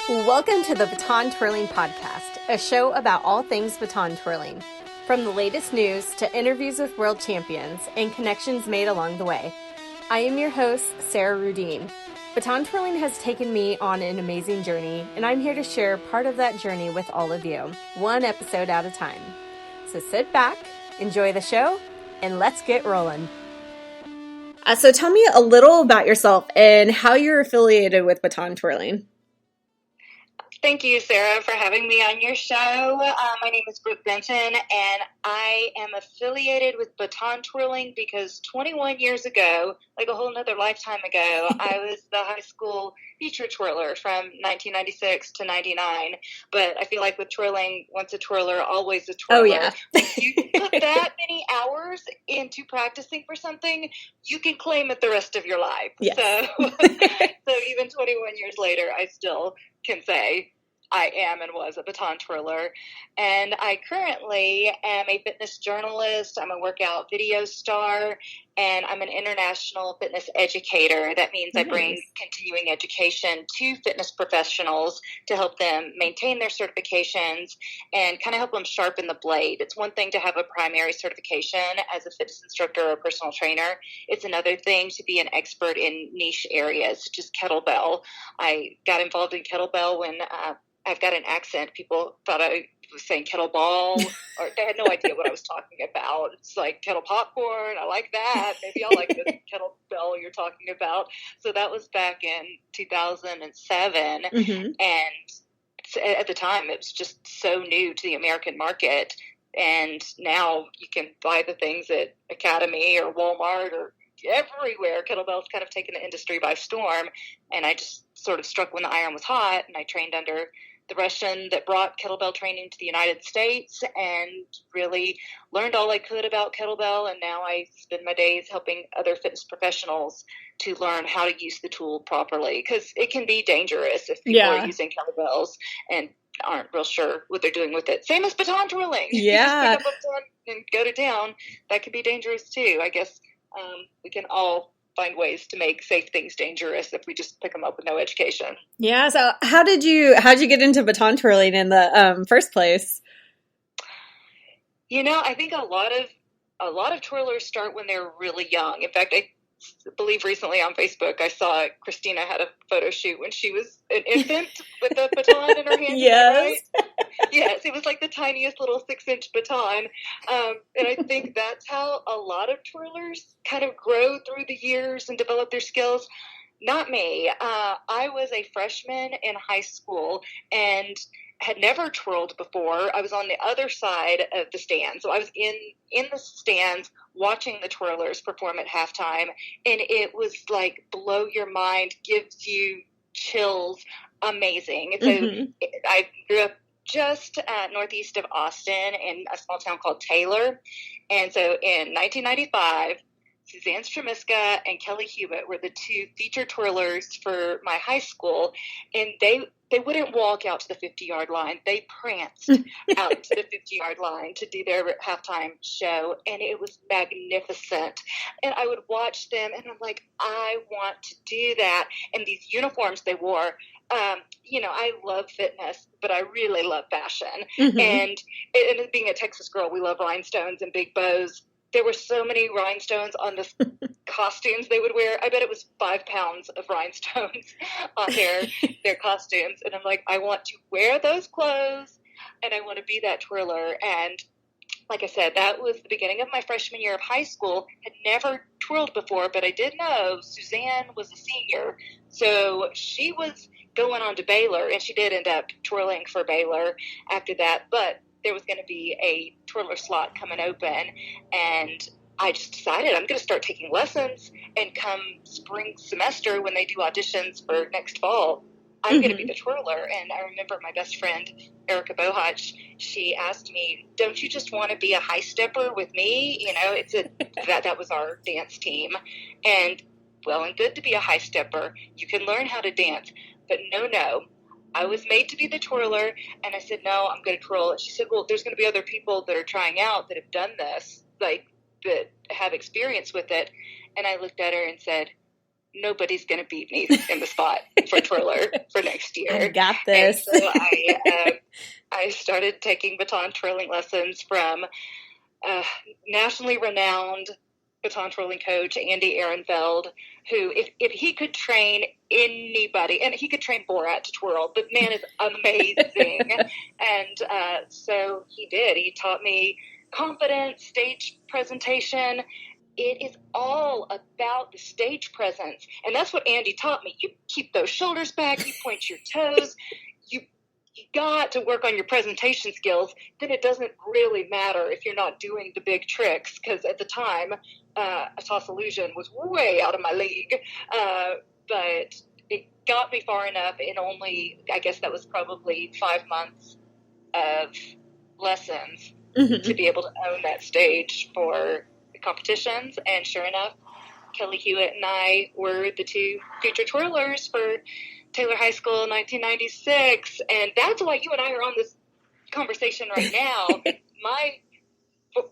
Welcome to the Baton Twirling Podcast, a show about all things baton twirling. From the latest news to interviews with world champions and connections made along the way. I am your host, Sarah Rudine. Baton twirling has taken me on an amazing journey, and I'm here to share part of that journey with all of you, one episode at a time. So sit back, enjoy the show, and let's get rolling. So tell me a little about yourself and how you're affiliated with baton twirling. Thank you, Sarah, for having me on your show. My name is Brook, Benten, and I am affiliated with baton twirling because 21 years ago, like a whole nother lifetime ago, I was the high school feature twirler from 1996 to 99. But I feel like with twirling, once a twirler, always a twirler. Oh, yeah. If you put that many hours into practicing for something, you can claim it the rest of your life. Yes. So even 21 years later, I still can say I am and was a baton twirler. And I currently am a fitness journalist. I'm a workout video star, and I'm an international fitness educator. That means I bring continuing education to fitness professionals to help them maintain their certifications and kind of help them sharpen the blade. It's one thing to have a primary certification as a fitness instructor or a personal trainer. It's another thing to be an expert in niche areas, such as kettlebell. I got involved in kettlebell when I've got an accent. People thought I was saying kettleball, or they had no idea what I was talking about. It's like kettle popcorn. I like that. Maybe I'll like the kettlebell you're talking about. So that was back in 2007. And at the time, it was just so new to the American market. And now you can buy the things at Academy or Walmart or everywhere. Kettlebell's kind of taken the industry by storm. And I just sort of struck when the iron was hot, and I trained under the Russian that brought kettlebell training to the United States and really learned all I could about kettlebell. And now I spend my days helping other fitness professionals to learn how to use the tool properly, because it can be dangerous if people are using kettlebells and aren't real sure what they're doing with it. Same as baton twirling. Yeah. You just pick up a baton and go to town. That can be dangerous too. I guess we can all find ways to make safe things dangerous if we just pick them up with no education. Yeah. So how'd you get into baton twirling in the first place? You know, I think a lot of twirlers start when they're really young. In fact, I believe recently on Facebook I saw Christina had a photo shoot when she was an infant with a baton in her hand. Yes. Right? Yes, it was like the tiniest little 6-inch baton. And I think that's how a lot of twirlers kind of grow through the years and develop their skills. Not me. I was a freshman in high school and had never twirled before. I was on the other side of the stand. So I was in the stands watching the twirlers perform at halftime. And it was like blow your mind, gives you chills, amazing. So I grew up just northeast of Austin in a small town called Taylor. And so in 1995, Suzanne Stremiska and Kelly Hewitt were the two featured twirlers for my high school, and they wouldn't walk out to the 50-yard line. They pranced out to the 50-yard line to do their halftime show, and it was magnificent. And I would watch them, and I'm like, I want to do that. And these uniforms they wore, you know, I love fitness, but I really love fashion. And being a Texas girl, we love rhinestones and big bows. There were so many rhinestones on the costumes they would wear. I bet it was 5 pounds of rhinestones on their costumes. And I'm like, I want to wear those clothes, and I want to be that twirler. And like I said, that was the beginning of my freshman year of high school. Had never twirled before, but I did know Suzanne was a senior. So she was going on to Baylor, and she did end up twirling for Baylor after that. But there was going to be a twirler slot coming open, and I just decided I'm going to start taking lessons, and come spring semester when they do auditions for next fall, I'm going to be the twirler. And I remember my best friend, Erica Bohach, she asked me, don't you just want to be a high stepper with me? You know, that was our dance team. And well and good to be a high stepper. You can learn how to dance, but no. I was made to be the twirler, and I said, no, I'm going to twirl. And she said, well, there's going to be other people that are trying out that have done this, like that have experience with it. And I looked at her and said, nobody's going to beat me in the spot for twirler for next year. I got this. And so I started taking baton twirling lessons from nationally renowned baton twirling coach Andy Ehrenfeld, who, if he could train anybody, and he could train Borat to twirl, the man is amazing. And so he did. He taught me confidence, stage presentation. It is all about the stage presence. And that's what Andy taught me. You keep those shoulders back, you point your toes, you got to work on your presentation skills. Then it doesn't really matter if you're not doing the big tricks, because at the time, a toss illusion was way out of my league. But it got me far enough in only, I guess that was probably 5 months of lessons to be able to own that stage for the competitions. And sure enough, Kelly Hewitt and I were the two future twirlers for Taylor High School in 1996. And that's why you and I are on this conversation right now. My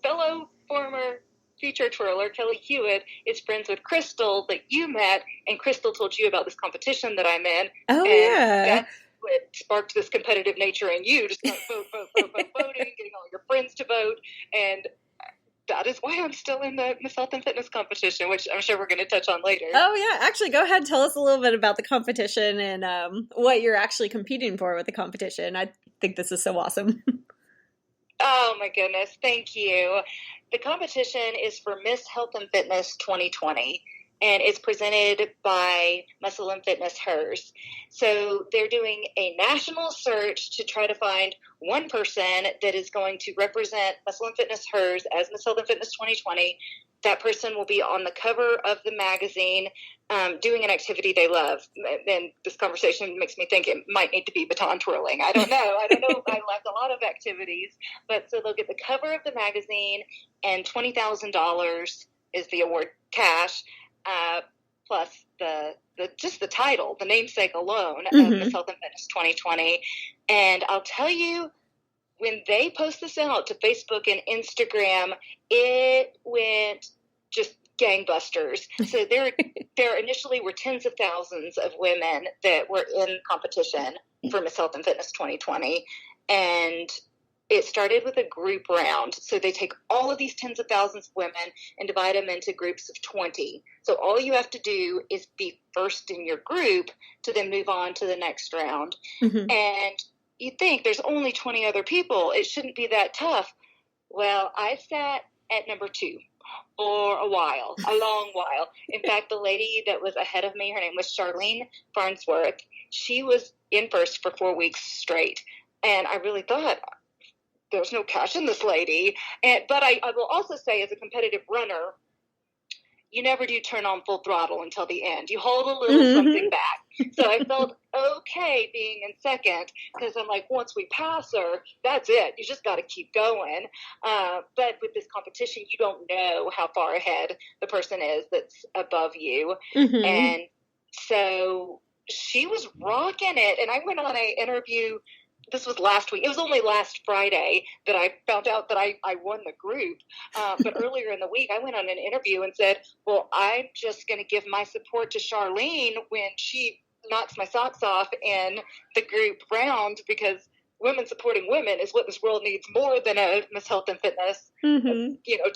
fellow former future twirler, Kelly Hewitt, is friends with Crystal that you met, and Crystal told you about this competition that I'm in. Oh, and yeah. That's what sparked this competitive nature in you, just kind of voting, getting all your friends to vote. And that is why I'm still in the Miss Health and Fitness competition, which I'm sure we're going to touch on later. Oh, yeah. Actually, go ahead and tell us a little bit about the competition and what you're actually competing for with the competition. I think this is so awesome. Oh, my goodness. Thank you. The competition is for Miss Health and Fitness 2020, and it's presented by Muscle and Fitness Hers. So they're doing a national search to try to find one person that is going to represent Muscle and Fitness Hers as Miss Health and Fitness 2020. That person will be on the cover of the magazine doing an activity they love. And this conversation makes me think it might need to be baton twirling. I don't know. I left a lot of activities. But so they'll get the cover of the magazine, and $20,000 is the award cash, plus just the title, the namesake alone of Miss Health and Fitness 2020. And I'll tell you, when they post this out to Facebook and Instagram, it went just gangbusters. So there initially were tens of thousands of women that were in competition for Miss Health and Fitness 2020. And it started with a group round. So they take all of these tens of thousands of women and divide them into groups of 20. So all you have to do is be first in your group to then move on to the next round. And you think there's only 20 other people. It shouldn't be that tough. Well, I sat at number 2 for a long while. In fact, the lady that was ahead of me, her name was Charlene Farnsworth. She was in first for 4 weeks straight. And I really thought, there's no cash in this lady. But I will also say, as a competitive runner, you never do turn on full throttle until the end. You hold a little something back. So I felt okay being in second, because I'm like, once we pass her, that's it. You just got to keep going. But with this competition, you don't know how far ahead the person is that's above you. And so she was rocking it. And I went on an interview. This was last week. It was only last Friday that I found out that I won the group. But earlier in the week, I went on an interview and said, well, I'm just going to give my support to Charlene when she knocks my socks off in the group round, because women supporting women is what this world needs more than a Miss Health and Fitness,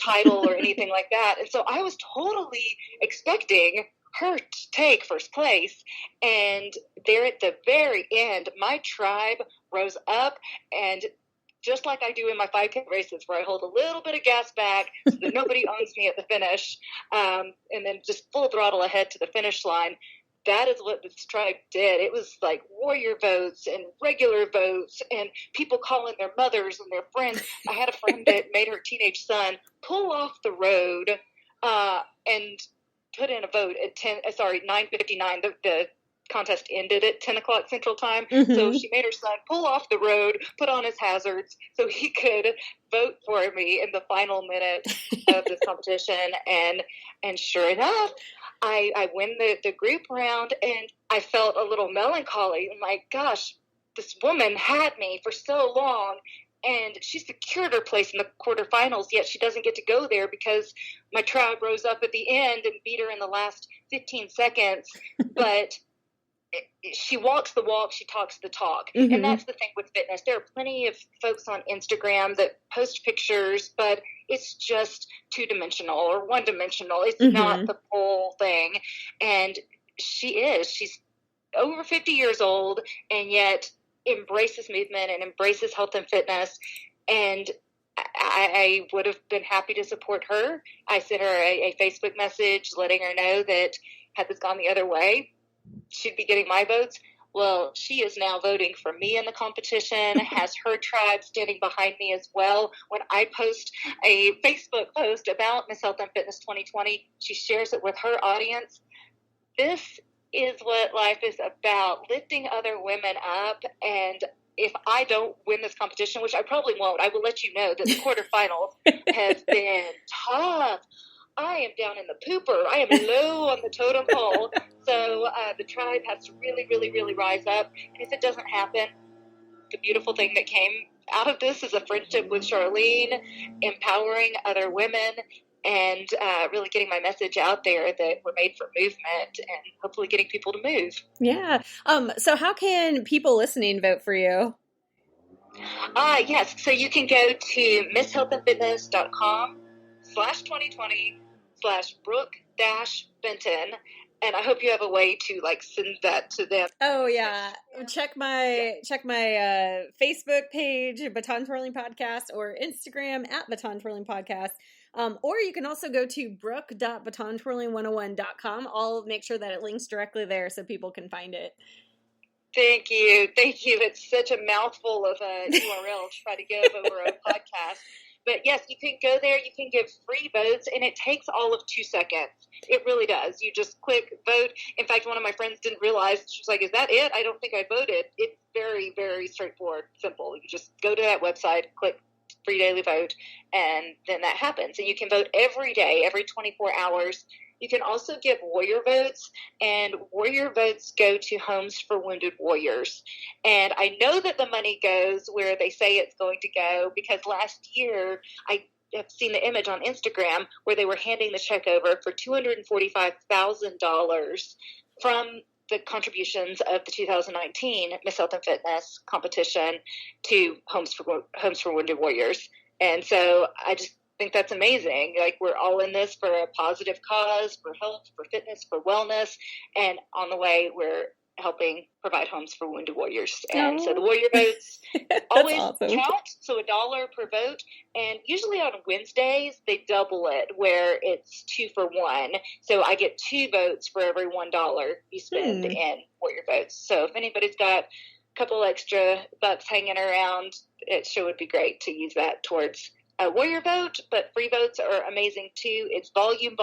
title or anything like that. And so I was totally expecting her to take first place. And there at the very end, my tribe rose up, and just like I do in my 5K races, where I hold a little bit of gas back so that nobody owns me at the finish, and then just full throttle ahead to the finish line. That is what this tribe did. It was like warrior votes and regular votes and people calling their mothers and their friends. I had a friend that made her teenage son pull off the road and put in a vote at 9:59. The contest ended at 10 o'clock Central Time. So she made her son pull off the road, put on his hazards so he could vote for me in the final minute of this competition. And sure enough, I win the group round, and I felt a little melancholy. My gosh, this woman had me for so long, and she secured her place in the quarterfinals, yet she doesn't get to go there because my tribe rose up at the end and beat her in the last 15 seconds. But she walks the walk, she talks the talk. Mm-hmm. And that's the thing with fitness. There are plenty of folks on Instagram that post pictures, but it's just two-dimensional or one-dimensional. It's Mm-hmm. not the full thing. And she's over 50 years old, and yet embraces movement and embraces health and fitness. And I would have been happy to support her. I sent her a Facebook message letting her know that had this gone the other way, she'd be getting my votes. Well, she is now voting for me in the competition, has her tribe standing behind me as well. When I post a Facebook post about Miss Health and Fitness 2020, she shares it with her audience. This is what life is about, lifting other women up. And if I don't win this competition, which I probably won't, I will let you know that the quarterfinals have been tough. I am down in the pooper. I am low on the totem pole. So the tribe has to really, really, really rise up. And if it doesn't happen, the beautiful thing that came out of this is a friendship with Charlene, empowering other women, and really getting my message out there that we're made for movement and hopefully getting people to move. Yeah. So how can people listening vote for you? Yes. So you can go to misshealthandfitness.com/2020/Brook-Benten. And I hope you have a way to send that to them. Oh yeah. Check my Facebook page, Baton Twirling Podcast, or Instagram at Baton Twirling Podcast. Or you can also go to brook.batontwirling101.com. I'll make sure that it links directly there so people can find it. Thank you. It's such a mouthful of a URL to try to give over a podcast. But yes, you can go there. You can give free votes, and it takes all of 2 seconds. It really does. You just click vote. In fact, one of my friends didn't realize. She was like, "Is that it? I don't think I voted." It's very, very straightforward, simple. You just go to that website, click free daily vote, and then that happens. And you can vote every day, every 24 hours. You can also give warrior votes, and warrior votes go to Homes for Wounded Warriors. And I know that the money goes where they say it's going to go because last year I have seen the image on Instagram where they were handing the check over for $245,000 from the contributions of the 2019 Miss Health and Fitness competition to Homes for Wounded Warriors. And so I just think that's amazing. We're all in this for a positive cause, for health, for fitness, for wellness. And on the way, we're helping provide homes for wounded warriors. And so the warrior votes always count. So $1 per vote. And usually on Wednesdays, they double it where it's 2 for 1. So I get 2 votes for every $1 you spend in warrior votes. So if anybody's got a couple extra bucks hanging around, it sure would be great to use that towards a warrior vote. But free votes are amazing too. It's volume.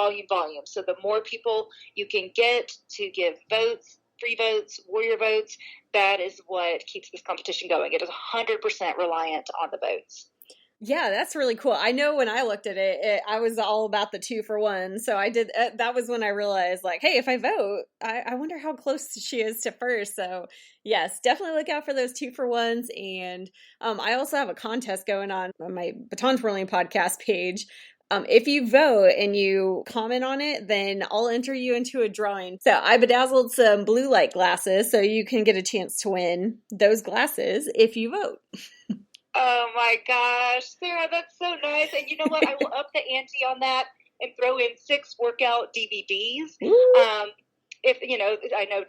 So the more people you can get to give votes, free votes, warrior votes, that is what keeps this competition going. It is 100% reliant on the votes. Yeah, that's really cool. I know when I looked at it, I was all about the 2 for 1. So I did. That was when I realized, hey, if I vote, I wonder how close she is to first. So yes, definitely look out for those 2 for 1s. And I also have a contest going on my Baton Twirling podcast page. If you vote and you comment on it, then I'll enter you into a drawing. So I bedazzled some blue light glasses so you can get a chance to win those glasses if you vote. Oh my gosh, Sarah, that's so nice. And you know what? I will up the ante on that and throw in 6 workout DVDs. If I know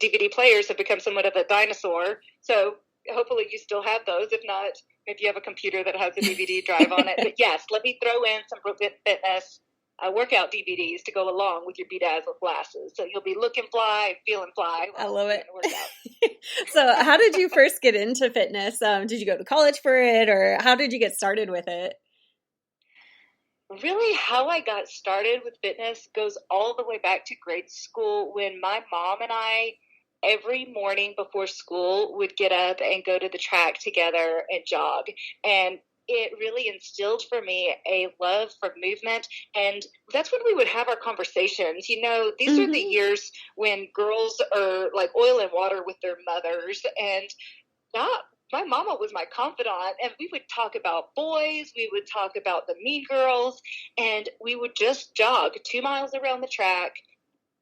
DVD players have become somewhat of a dinosaur. So hopefully you still have those. If not, if you have a computer that has a DVD drive on it. But yes, let me throw in some Brook Fitness workout DVDs to go along with your bedazzled glasses. So you'll be looking fly, feeling fly. I love it. So how did you first get into fitness? Did you go to college for it, or how did you get started with it? Really, how I got started with fitness goes all the way back to grade school when my mom and I every morning before school would get up and go to the track together and jog. And it really instilled for me a love for movement. And that's when we would have our conversations. These are the years when girls are like oil and water with their mothers and not my mama was my confidant, and we would talk about boys, we would talk about the mean girls, and we would just jog 2 miles around the track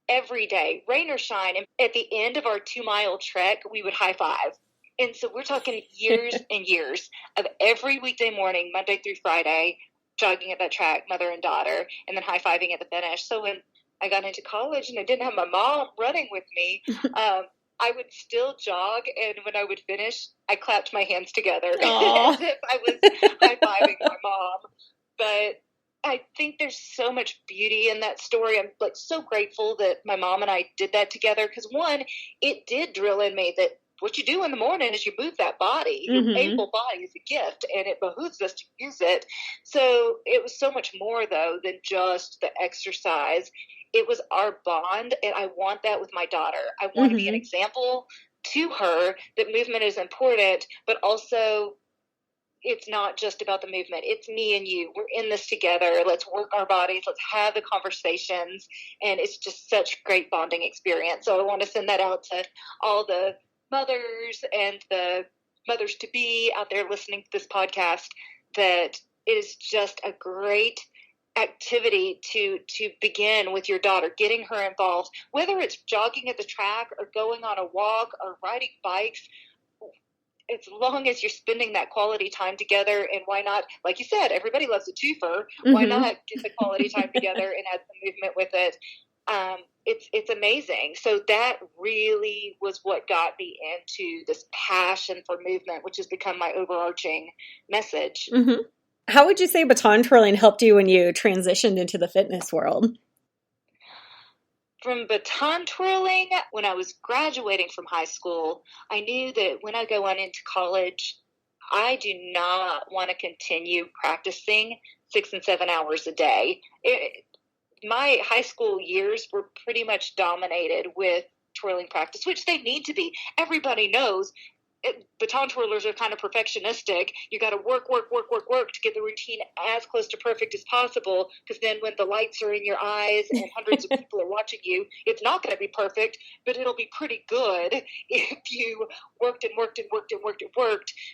every day, rain or shine. And at the end of our 2-mile trek, we would high five. And so we're talking years and years of every weekday morning, Monday through Friday, jogging at that track, mother and daughter, and then high fiving at the finish. So when I got into college and I didn't have my mom running with me, I would still jog, and when I would finish, I clapped my hands together as if I was high-fiving my mom. But I think there's so much beauty in that story. I'm like so grateful that my mom and I did that together, because one, it did drill in me that what you do in the morning is you move that body. Mm-hmm. Your able body is a gift, and it behooves us to use it. So it was so much more, though, than just the exercise. It was our bond, and I want that with my daughter. I want to be an example to her that movement is important, but also it's not just about the movement. It's me and you. We're in this together. Let's work our bodies. Let's have the conversations, and it's just such great bonding experience. So I want to send that out to all the mothers and the mothers-to-be out there listening to this podcast, that it is just a great activity to begin with your daughter, getting her involved, whether it's jogging at the track or going on a walk or riding bikes. As long as you're spending that quality time together, and why not, like you said, everybody loves a twofer. Why not get the quality time together and add some movement with it? It's amazing. So that really was what got me into this passion for movement, which has become my overarching message. Mm-hmm. How would you say baton twirling helped you when you transitioned into the fitness world? From baton twirling, when I was graduating from high school, I knew that when I go on into college, I do not want to continue practicing 6 and 7 hours a day. My high school years were pretty much dominated with twirling practice, which they need to be. Everybody knows baton twirlers are kind of perfectionistic. You got to work to get the routine as close to perfect as possible, because then when the lights are in your eyes and hundreds of people are watching you, it's not going to be perfect, but it'll be pretty good if you worked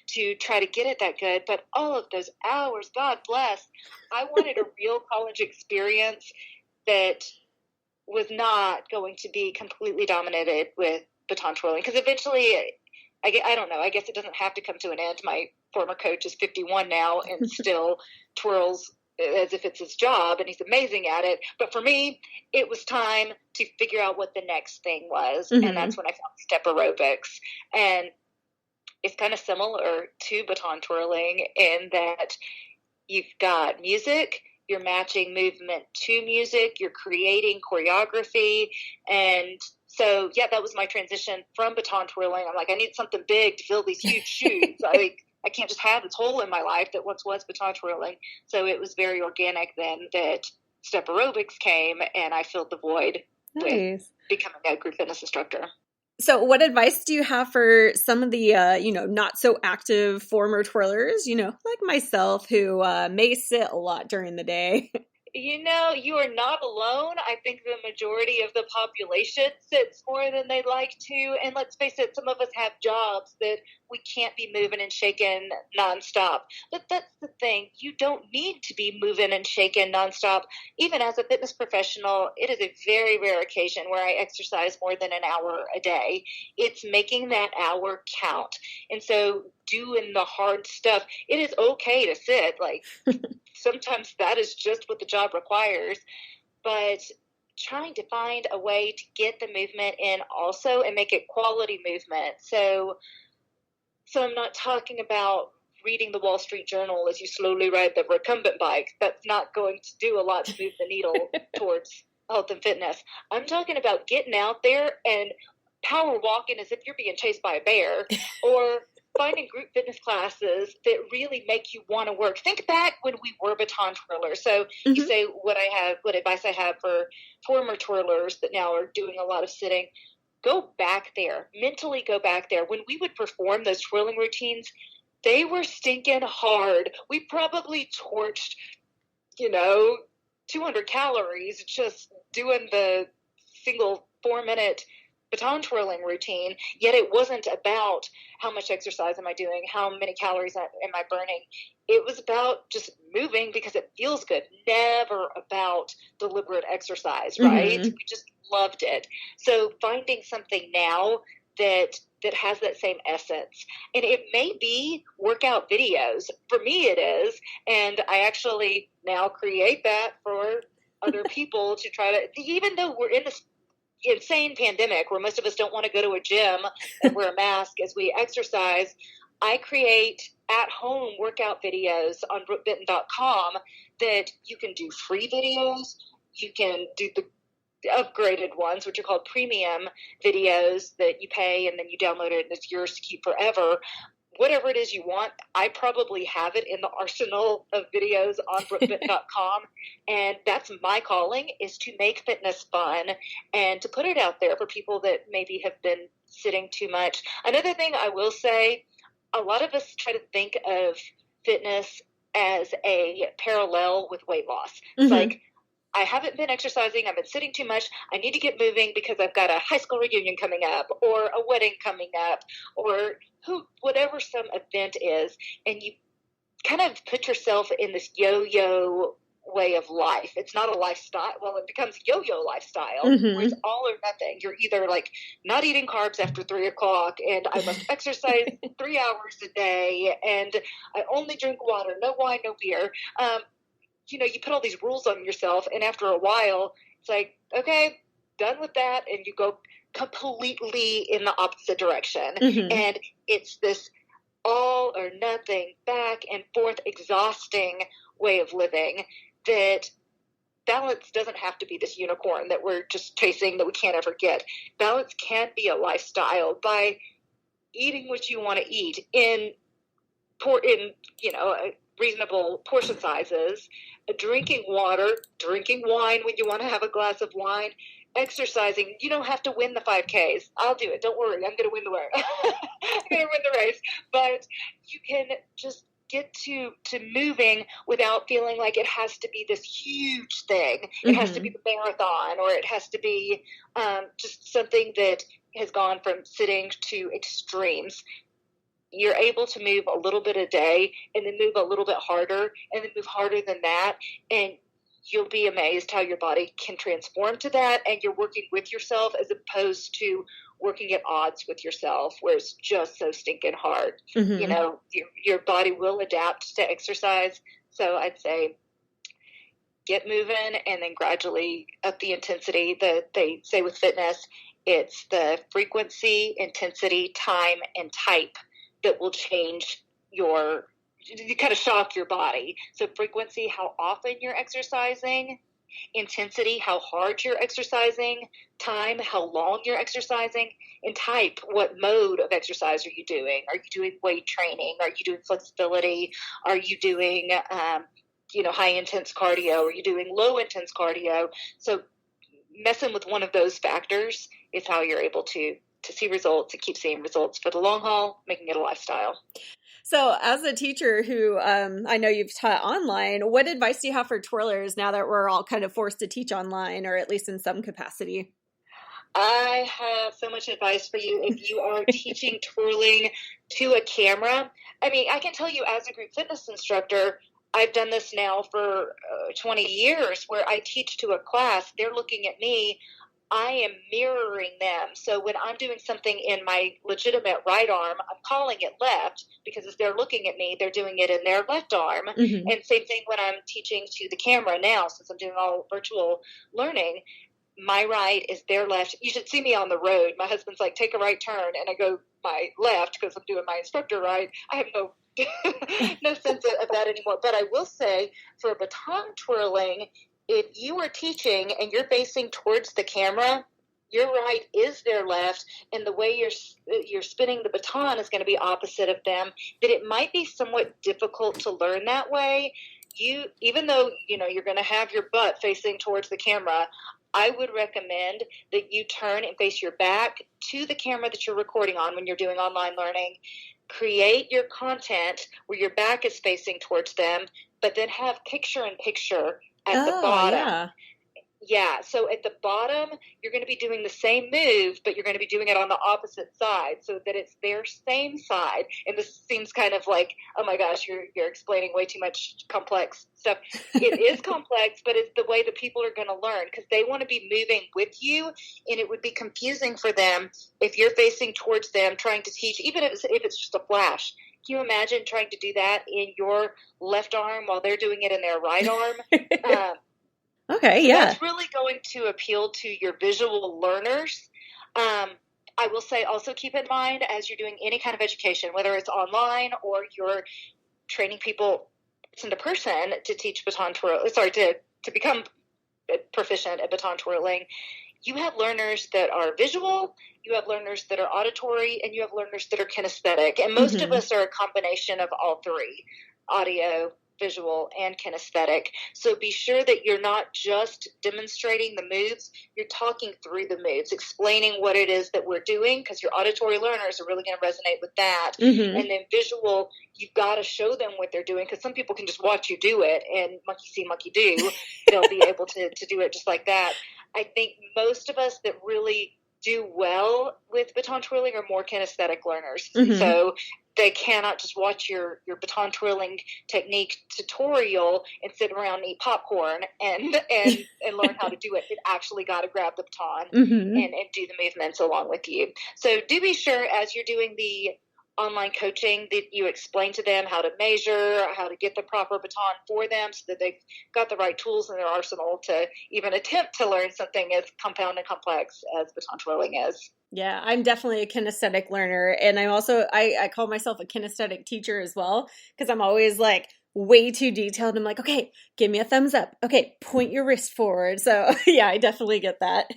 to try to get it that good. But all of those hours, God bless, I wanted a real college experience that was not going to be completely dominated with baton twirling, because eventually, I don't know, I guess it doesn't have to come to an end. My former coach is 51 now and still twirls as if it's his job, and he's amazing at it. But for me, it was time to figure out what the next thing was, and that's when I found step aerobics. And it's kind of similar to baton twirling in that you've got music, you're matching movement to music, you're creating choreography, and so, yeah, that was my transition from baton twirling. I'm like, I need something big to fill these huge shoes. I can't just have this hole in my life that once was baton twirling. So it was very organic then that step aerobics came, and I filled the void with becoming a group fitness instructor. So what advice do you have for some of the, not so active former twirlers, like myself, who may sit a lot during the day? You are not alone. I think the majority of the population sits more than they'd like to. And let's face it, some of us have jobs that we can't be moving and shaking nonstop. But that's the thing. You don't need to be moving and shaking nonstop. Even as a fitness professional, it is a very rare occasion where I exercise more than an hour a day. It's making that hour count. And so doing the hard stuff, it is okay to sit. Like, sometimes that is just what the job requires, but trying to find a way to get the movement in also and make it quality movement. So I'm not talking about reading the Wall Street Journal as you slowly ride the recumbent bike. That's not going to do a lot to move the needle towards health and fitness. I'm talking about getting out there and power walking as if you're being chased by a bear, or finding group fitness classes that really make you want to work. Think back when we were baton twirlers. So you say what advice I have for former twirlers that now are doing a lot of sitting. Go back there. Mentally go back there. When we would perform those twirling routines, they were stinking hard. We probably torched, 200 calories just doing the single 4-minute baton twirling routine, yet it wasn't about how much exercise am I doing, how many calories am I burning. It was about just moving because it feels good, never about deliberate exercise, right? Mm-hmm. We just loved it. So finding something now that has that same essence. And it may be workout videos. For me, it is. And I actually now create that for other people to try to, even though we're in this insane pandemic where most of us don't want to go to a gym and wear a mask as we exercise, I create at-home workout videos on brookbenten.com that you can do free videos. You can do the upgraded ones, which are called premium videos that you pay and then you download it and it's yours to keep forever. Whatever it is you want, I probably have it in the arsenal of videos on brookbenten.com. And that's my calling, is to make fitness fun and to put it out there for people that maybe have been sitting too much. Another thing I will say, a lot of us try to think of fitness as a parallel with weight loss. It's like, I haven't been exercising, I've been sitting too much, I need to get moving because I've got a high school reunion coming up or a wedding coming up or whatever some event is, and you kind of put yourself in this yo-yo way of life. It's not a lifestyle. Well, it becomes yo-yo lifestyle where it's all or nothing. You're either like not eating carbs after 3 o'clock and I must exercise 3 hours a day and I only drink water, no wine, no beer. You put all these rules on yourself, and after a while, it's like, okay, done with that, and you go completely in the opposite direction. And it's this all or nothing, back and forth, exhausting way of living that balance doesn't have to be this unicorn that we're just chasing that we can't ever get. Balance can be a lifestyle by eating what you want to eat in reasonable portion sizes, drinking water, drinking wine when you want to have a glass of wine, exercising. You don't have to win the 5Ks. I'll do it. Don't worry. I'm going to win the race. I'm going to win the race. But you can just get to moving without feeling like it has to be this huge thing. It has to be the marathon, or it has to be just something that has gone from sitting to extremes. You're able to move a little bit a day and then move a little bit harder and then move harder than that. And you'll be amazed how your body can transform to that. And you're working with yourself as opposed to working at odds with yourself, where it's just so stinking hard. Your body will adapt to exercise. So I'd say get moving and then gradually up the intensity. They say with fitness, it's the frequency, intensity, time, and type that will change you kind of shock your body. So frequency, how often you're exercising, intensity, how hard you're exercising, time, how long you're exercising, and type, what mode of exercise are you doing? Are you doing weight training? Are you doing flexibility? Are you doing, high intense cardio? Are you doing low intense cardio? So messing with one of those factors is how you're able to see results and keep seeing results for the long haul, making it a lifestyle. So as a teacher who I know you've taught online, what advice do you have for twirlers now that we're all kind of forced to teach online, or at least in some capacity? I have so much advice for you if you are teaching twirling to a camera. I mean, I can tell you as a group fitness instructor, I've done this now for 20 years where I teach to a class. They're looking at me. I am mirroring them. So when I'm doing something in my legitimate right arm, I'm calling it left because as they're looking at me, they're doing it in their left arm. And same thing when I'm teaching to the camera now, since I'm doing all virtual learning, my right is their left. You should see me on the road. My husband's like, take a right turn. And I go my left because I'm doing my instructor right. I have no sense of that anymore. But I will say for baton twirling, if you are teaching and you're facing towards the camera, your right is their left, and the way you're spinning the baton is going to be opposite of them, that it might be somewhat difficult to learn that way. Even though, you're going to have your butt facing towards the camera, I would recommend that you turn and face your back to the camera that you're recording on when you're doing online learning. Create your content where your back is facing towards them, but then have picture-in-picture at the bottom. Yeah, so at the bottom, you're going to be doing the same move, but you're going to be doing it on the opposite side so that it's their same side. And this seems kind of like, oh my gosh, you're explaining way too much complex stuff. It is complex, but it's the way that people are going to learn because they want to be moving with you, and it would be confusing for them if you're facing towards them trying to teach, even if it's just a flash. Can you imagine trying to do that in your left arm while they're doing it in their right arm? Okay, so yeah. that's really going to appeal to your visual learners. I will say also keep in mind as you're doing any kind of education, whether it's online or you're training people person to person to teach baton twirl, to become proficient at baton twirling, you have learners that are visual, you have learners that are auditory, and you have learners that are kinesthetic. And most of us are a combination of all three, audio, visual, and kinesthetic. So be sure that you're not just demonstrating the moves, you're talking through the moves, explaining what it is that we're doing, because your auditory learners are really going to resonate with that. And then visual, you've got to show them what they're doing, because some people can just watch you do it, and monkey see, monkey do. They'll be able to do it just like that. I think most of us that really do well with baton twirling are more kinesthetic learners. So they cannot just watch your baton twirling technique tutorial and sit around and eat popcorn and learn how to do it. They've actually got to grab the baton and do the movements along with you. So do be sure as you're doing the online coaching that you explain to them how to measure, how to get the proper baton for them so that they've got the right tools in their arsenal to even attempt to learn something as compound and complex as baton twirling is. Yeah, I'm definitely a kinesthetic learner. And I'm also, I call myself a kinesthetic teacher as well, because I'm always like way too detailed. I'm like, okay, give me a thumbs up. Okay, point your wrist forward. So yeah, I definitely get that.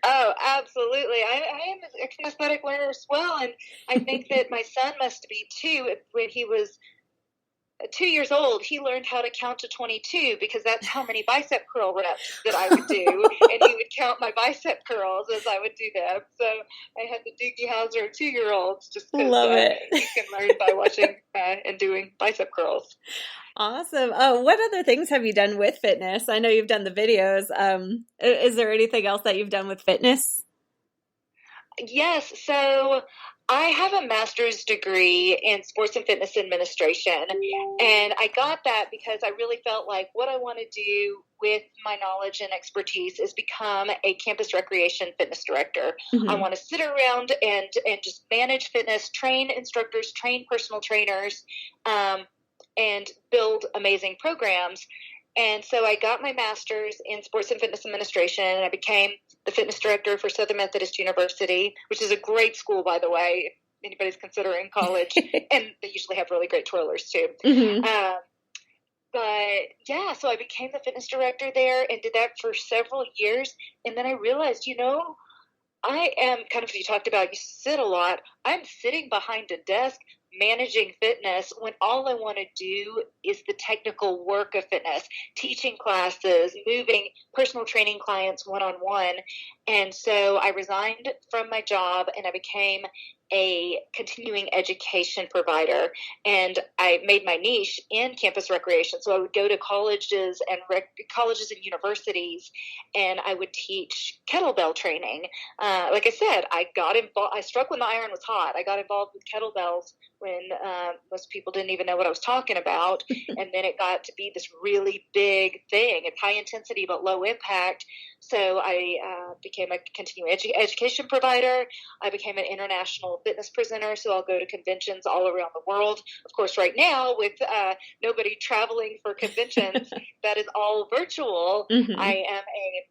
Oh, absolutely. I am a kinesthetic learner as well. And I think that my son must be too. When he was 2 years old, he learned how to count to 22 because that's how many bicep curl reps that I would do. And he would count my bicep curls as I would do them. So I had the Doogie Howser 2-year-olds just because you can learn by watching and doing bicep curls. Awesome. Oh, what other things have you done with fitness? I know you've done the videos. Is there anything else that you've done with fitness? Yes. So I have a master's degree in sports and fitness administration, and I got that because I really felt like what I want to do with my knowledge and expertise is become a campus recreation fitness director. I want to sit around and just manage fitness, train instructors, train personal trainers, and build amazing programs. And so I got my master's in sports and fitness administration, and I became the fitness director for Southern Methodist University, which is a great school, by the way, if anybody's considering college. And they usually have really great twirlers, too. But, yeah, so I became the fitness director there and did that for several years. And then I realized, I am kind of, you talked about you sit a lot. I'm sitting behind a desk managing fitness when all I want to do is the technical work of fitness, teaching classes, moving personal training clients one-on-one. And so I resigned from my job and I became a continuing education provider, and I made my niche in campus recreation. So I would go to colleges and universities, and I would teach kettlebell training. Like I said, I got involved. I struck when the iron was hot. I got involved with kettlebells when most people didn't even know what I was talking about, and then it got to be this really big thing. It's high intensity but low impact. So I became a continuing education provider. I became an international fitness presenter, so I'll go to conventions all around the world. Of course, right now, with nobody traveling for conventions, that is all virtual. I am a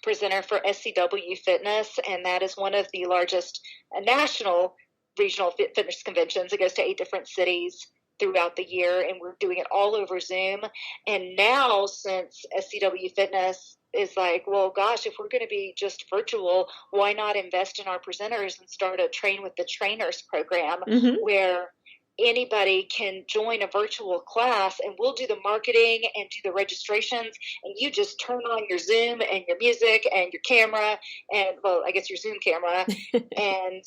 presenter for SCW Fitness, and that is one of the largest national regional fitness conventions. It goes to 8 different cities throughout the year, and we're doing it all over Zoom. And now, since SCW Fitness is like, well, gosh, if we're going to be just virtual, why not invest in our presenters and start a Train with the Trainers program where anybody can join a virtual class, and we'll do the marketing and do the registrations, and you just turn on your Zoom and your music and your camera and, well, I guess your Zoom camera and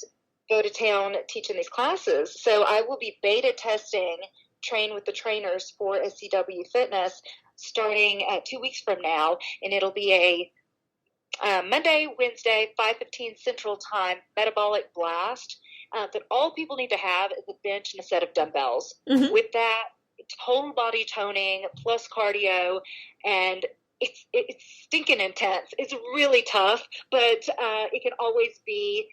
go to town teaching these classes. So I will be beta testing Train with the Trainers for SCW Fitness starting 2 weeks from now, and it'll be a Monday, Wednesday, 5:15 Central Time metabolic blast that all people need to have is a bench and a set of dumbbells. Mm-hmm. With that, total body toning plus cardio, and it's stinking intense. It's really tough, but it can always be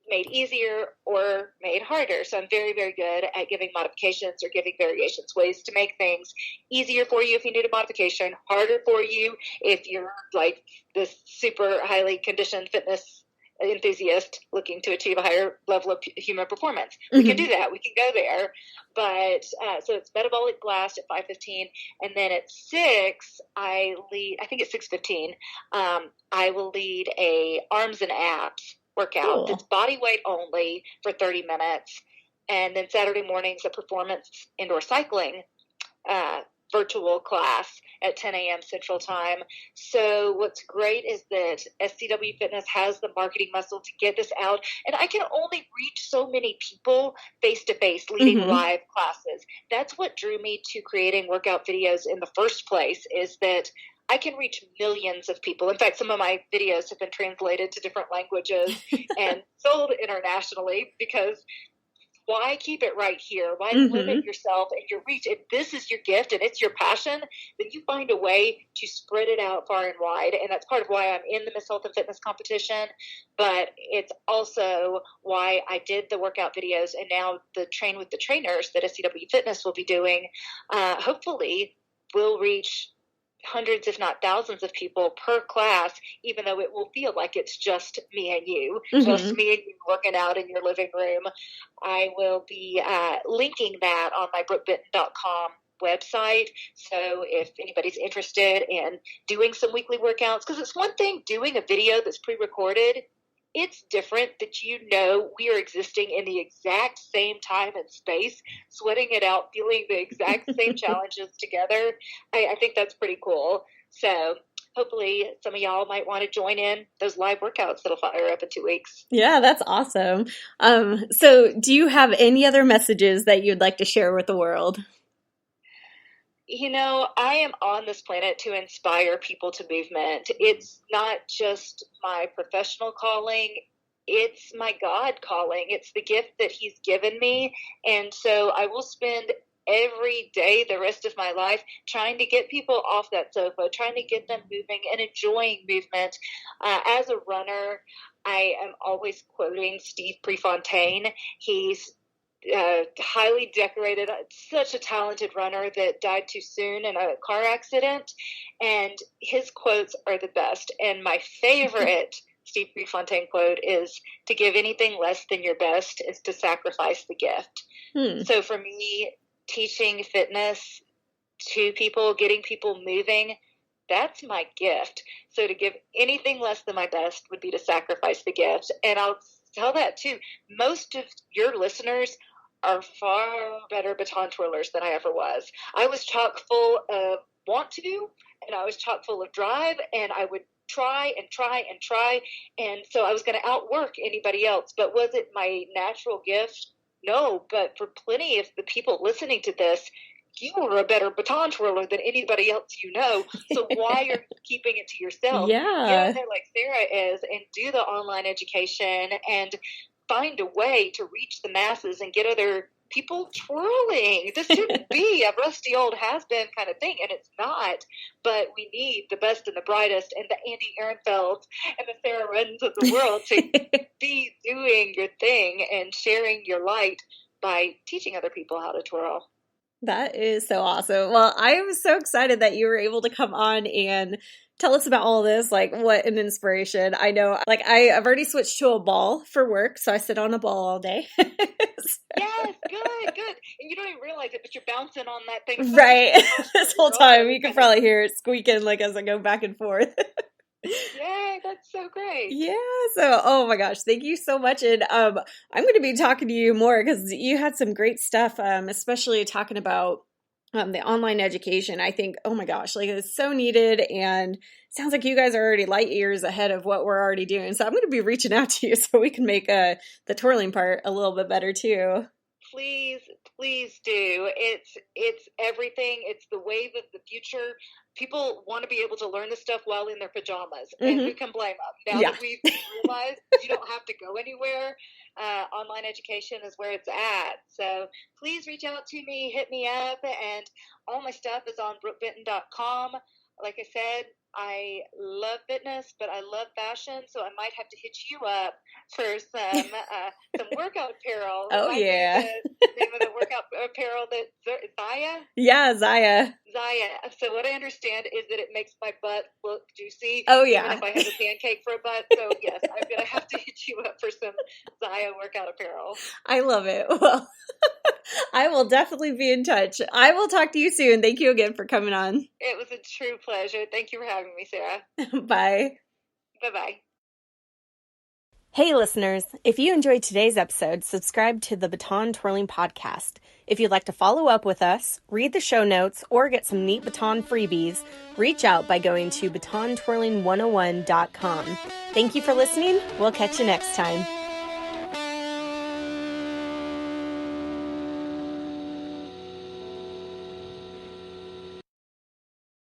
made easier or made harder. So I'm very, very good at giving modifications or giving variations, ways to make things easier for you if you need a modification, harder for you if you're like this super highly conditioned fitness enthusiast looking to achieve a higher level of human performance. We can do that. We can go there. But so it's metabolic blast at 5:15, and then at 6 I lead. I think it's 6:15. I will lead a arms and abs workout that's body weight only for 30 minutes. And then Saturday mornings, a performance indoor cycling virtual class at 10 a.m. Central Time. So what's great is that SCW Fitness has the marketing muscle to get this out. And I can only reach so many people face-to-face leading live classes. That's what drew me to creating workout videos in the first place, is that I can reach millions of people. In fact, some of my videos have been translated to different languages and sold internationally, because why keep it right here? Why limit yourself and your reach? If this is your gift and it's your passion, then you find a way to spread it out far and wide. And that's part of why I'm in the Miss Health and Fitness competition. But it's also why I did the workout videos, and now the Train with the Trainers that SCW Fitness will be doing, hopefully will reach hundreds, if not thousands of people per class, even though it will feel like it's just me and you, just me and you working out in your living room. I will be linking that on my brookbenten.com website. So if anybody's interested in doing some weekly workouts, because it's one thing doing a video that's pre-recorded. It's different that we are existing in the exact same time and space, sweating it out, feeling the exact same challenges together. I think that's pretty cool. So hopefully some of y'all might want to join in those live workouts that'll fire up in 2 weeks. Yeah, that's awesome. So do you have any other messages that you'd like to share with the world? I am on this planet to inspire people to movement. It's not just my professional calling. It's my God calling. It's the gift that He's given me. And so I will spend every day, the rest of my life, trying to get people off that sofa, trying to get them moving and enjoying movement. As a runner, I am always quoting Steve Prefontaine. He's highly decorated, such a talented runner that died too soon in a car accident, and his quotes are the best. And my favorite Steve Prefontaine quote is, "To give anything less than your best is to sacrifice the gift." So for me, teaching fitness to people, getting people moving, that's my gift. So to give anything less than my best would be to sacrifice the gift. And I'll tell that too, most of your listeners are far better baton twirlers than I ever was. I was chock full of want to, and I was chock full of drive, and I would try and try and try, and so I was going to outwork anybody else. But was it my natural gift? No, but for plenty of the people listening to this, you are a better baton twirler than anybody else you know. So why are you keeping it to yourself? Yeah. Get out there like Sarah is and do the online education and find a way to reach the masses and get other people twirling. This shouldn't be a rusty old has-been kind of thing, and it's not. But we need the best and the brightest and the Andy Ehrenfelds and the Sarah Ruddens of the world to be doing your thing and sharing your light by teaching other people how to twirl. That is so awesome. Well, I am so excited that you were able to come on and tell us about all this. Like, what an inspiration. I know, like, I've already switched to a ball for work, so I sit on a ball all day. Yes, good. And you don't even realize it, but you're bouncing on that thing. Right. This whole time, you can probably hear it squeaking, like, as I go back and forth. Yay, that's so great. Yeah, so, oh my gosh, thank you so much. And I'm going to be talking to you more because you had some great stuff, especially talking about the online education. I think, oh my gosh, like, it's so needed, and it sounds like you guys are already light years ahead of what we're already doing. So I'm going to be reaching out to you so we can make the twirling part a little bit better too. Please, please do. It's everything. It's the wave of the future. People want to be able to learn this stuff while in their pajamas, and who can blame them? Now that we've realized you don't have to go anywhere, online education is where it's at. So please reach out to me, hit me up, and all my stuff is on brookbenten.com. Like I said, I love fitness, but I love fashion, so I might have to hit you up for some workout apparel. Oh, yeah. The name of the workout apparel that Zaya? Yeah, Zaya. Zaya. So what I understand is that it makes my butt look juicy. Oh, yeah. Even if I have a pancake for a butt. So, yes, I'm going to have to hit you up for some Zaya workout apparel. I love it. Well, I will definitely be in touch. I will talk to you soon. Thank you again for coming on. It was a true pleasure. Thank you for having me, Sarah. Bye. Bye-bye. Hey, listeners. If you enjoyed today's episode, subscribe to the Baton Twirling Podcast. If you'd like to follow up with us, read the show notes, or get some neat baton freebies, reach out by going to batontwirling101.com. Thank you for listening. We'll catch you next time.